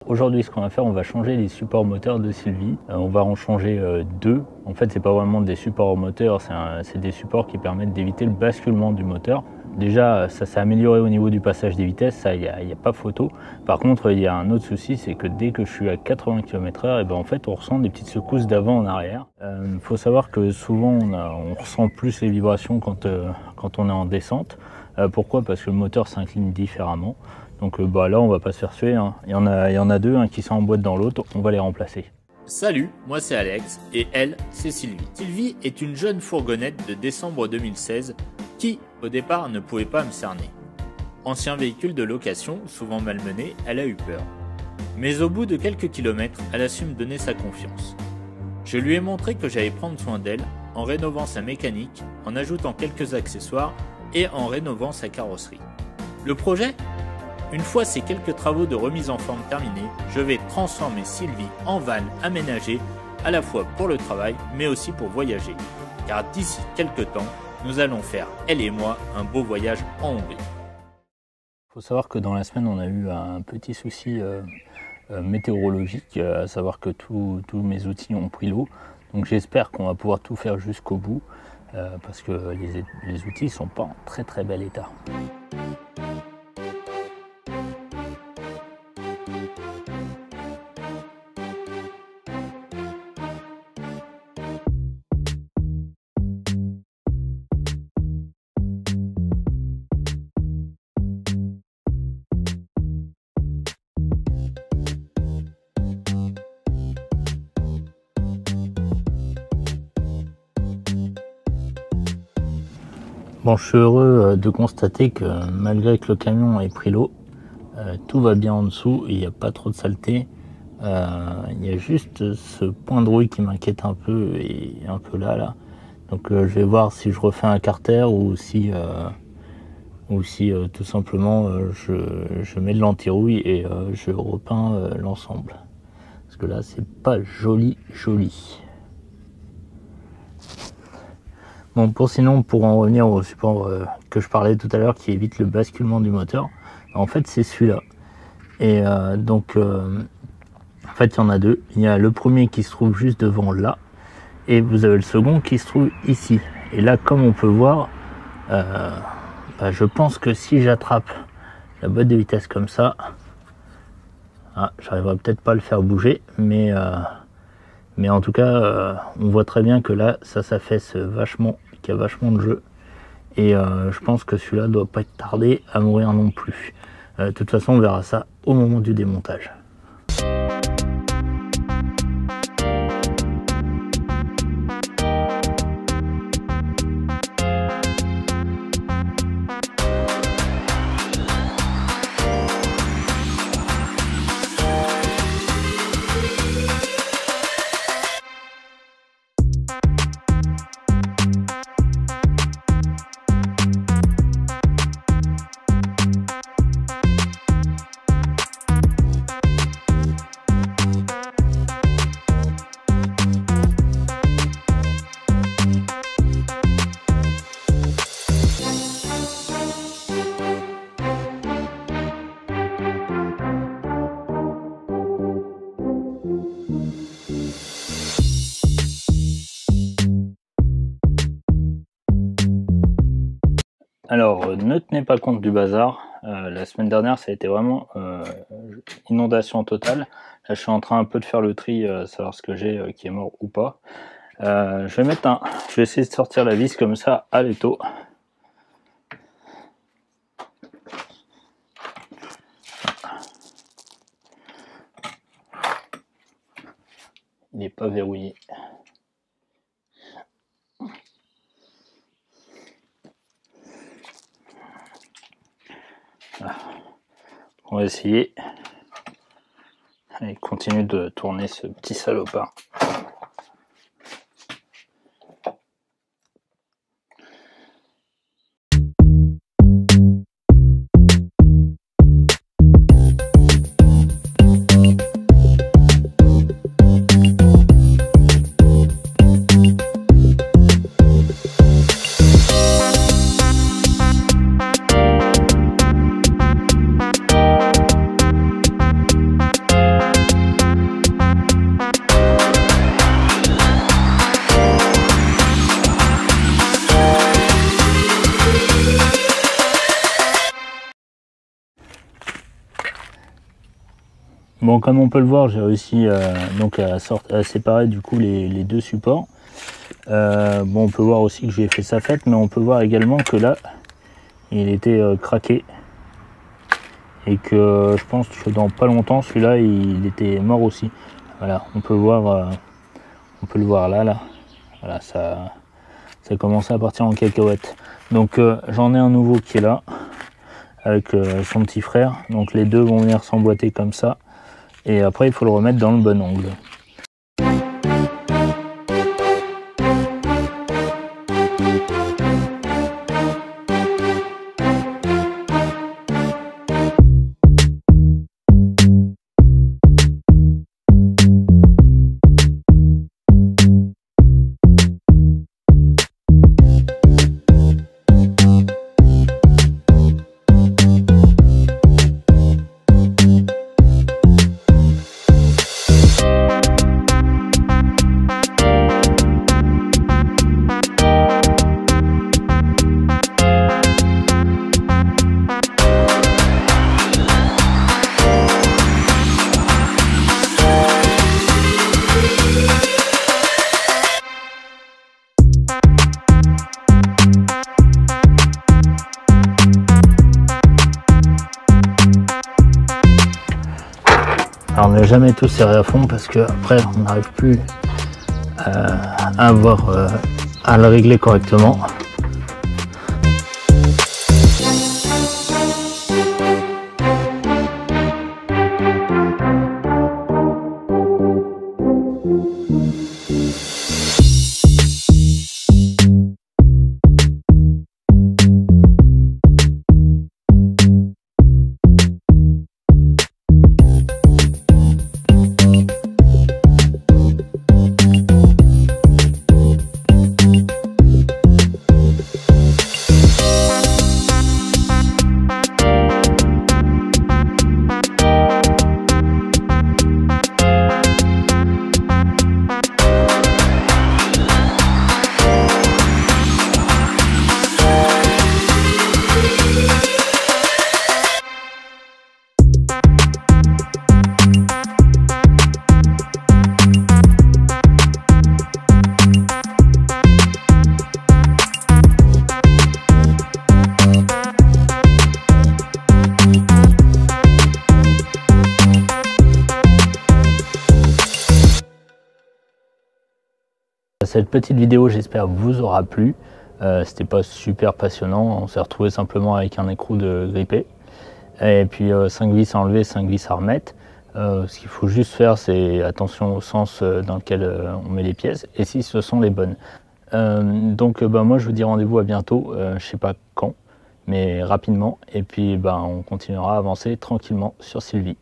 Aujourd'hui, ce qu'on va faire, on va changer les supports moteurs de Sylvie. On va en changer deux. En fait, c'est pas vraiment des supports moteurs, c'est des supports qui permettent d'éviter le basculement du moteur. Déjà, ça s'est amélioré au niveau du passage des vitesses, ça, il n'y a pas photo. Par contre, il y a un autre souci, c'est que dès que je suis à 80 km/h, et ben en fait, on ressent des petites secousses d'avant en arrière. Faut savoir que souvent, on ressent plus les vibrations quand on est en descente. Pourquoi? Parce que le moteur s'incline différemment. Donc là, on va pas se faire suer, hein. Il y en a deux, un qui s'emboîte dans l'autre, on va les remplacer. Salut, moi c'est Alex et elle, c'est Sylvie. Sylvie est une jeune fourgonnette de décembre 2016 qui, au départ, ne pouvait pas me cerner. Ancien véhicule de location, souvent malmené, elle a eu peur. Mais au bout de quelques kilomètres, elle a su me donner sa confiance. Je lui ai montré que j'allais prendre soin d'elle en rénovant sa mécanique, en ajoutant quelques accessoires et en rénovant sa carrosserie. Le projet ? Une fois ces quelques travaux de remise en forme terminés, je vais transformer Sylvie en van aménagé à la fois pour le travail mais aussi pour voyager. Car d'ici quelques temps, nous allons faire, elle et moi, un beau voyage en Hongrie. Il faut savoir que dans la semaine, on a eu un petit souci météorologique, à savoir que tous mes outils ont pris l'eau. Donc j'espère qu'on va pouvoir tout faire jusqu'au bout parce que les outils ne sont pas en très très bel état. Bon, je suis heureux de constater que malgré que le camion ait pris l'eau, tout va bien en dessous, il n'y a pas trop de saleté. Il y a juste ce point de rouille qui m'inquiète un peu et un peu là. Donc je vais voir si je refais un carter ou si tout simplement je mets de l'anti-rouille et je repeins l'ensemble. Parce que là c'est pas joli. Bon, pour en revenir au support que je parlais tout à l'heure qui évite le basculement du moteur, en fait c'est celui-là. Et en fait il y en a deux. Il y a le premier qui se trouve juste devant là, et vous avez le second qui se trouve ici. Et là, comme on peut voir, je pense que si j'attrape la boîte de vitesse comme ça, j'arriverai peut-être pas à le faire bouger, mais en tout cas, on voit très bien que là, ça s'affaisse vachement, qu'il y a vachement de jeu. Et je pense que celui-là doit pas être tardé à mourir non plus. De toute façon, on verra ça au moment du démontage. Alors, ne tenez pas compte du bazar. La semaine dernière, ça a été vraiment inondation totale. Là, je suis en train un peu de faire le tri, savoir ce que j'ai qui est mort ou pas. Je vais essayer de sortir la vis comme ça à l'étau. Il n'est pas verrouillé. On va essayer. Allez, continue de tourner ce petit salopard. Bon, comme on peut le voir, j'ai réussi donc à séparer du coup les deux supports. Bon, on peut voir aussi que j'ai fait sa fête, mais on peut voir également que là, il était craqué. Et que je pense que dans pas longtemps, celui-là, il était mort aussi. Voilà, on peut le voir là. Voilà, ça commence à partir en cacahuète. Donc j'en ai un nouveau qui est là, avec son petit frère. Donc les deux vont venir s'emboîter comme ça. Et après, il faut le remettre dans le bon angle. Alors ne jamais tout serrer à fond parce que après on n'arrive plus à le régler correctement. Cette petite vidéo, j'espère, vous aura plu. C'était pas super passionnant, on s'est retrouvé simplement avec un écrou de grippé. Et puis 5 vis à enlever, 5 vis à remettre. Ce qu'il faut juste faire, c'est attention au sens dans lequel on met les pièces et si ce sont les bonnes. Donc moi je vous dis rendez-vous à bientôt, je sais pas quand, mais rapidement. Et puis on continuera à avancer tranquillement sur Sylvie.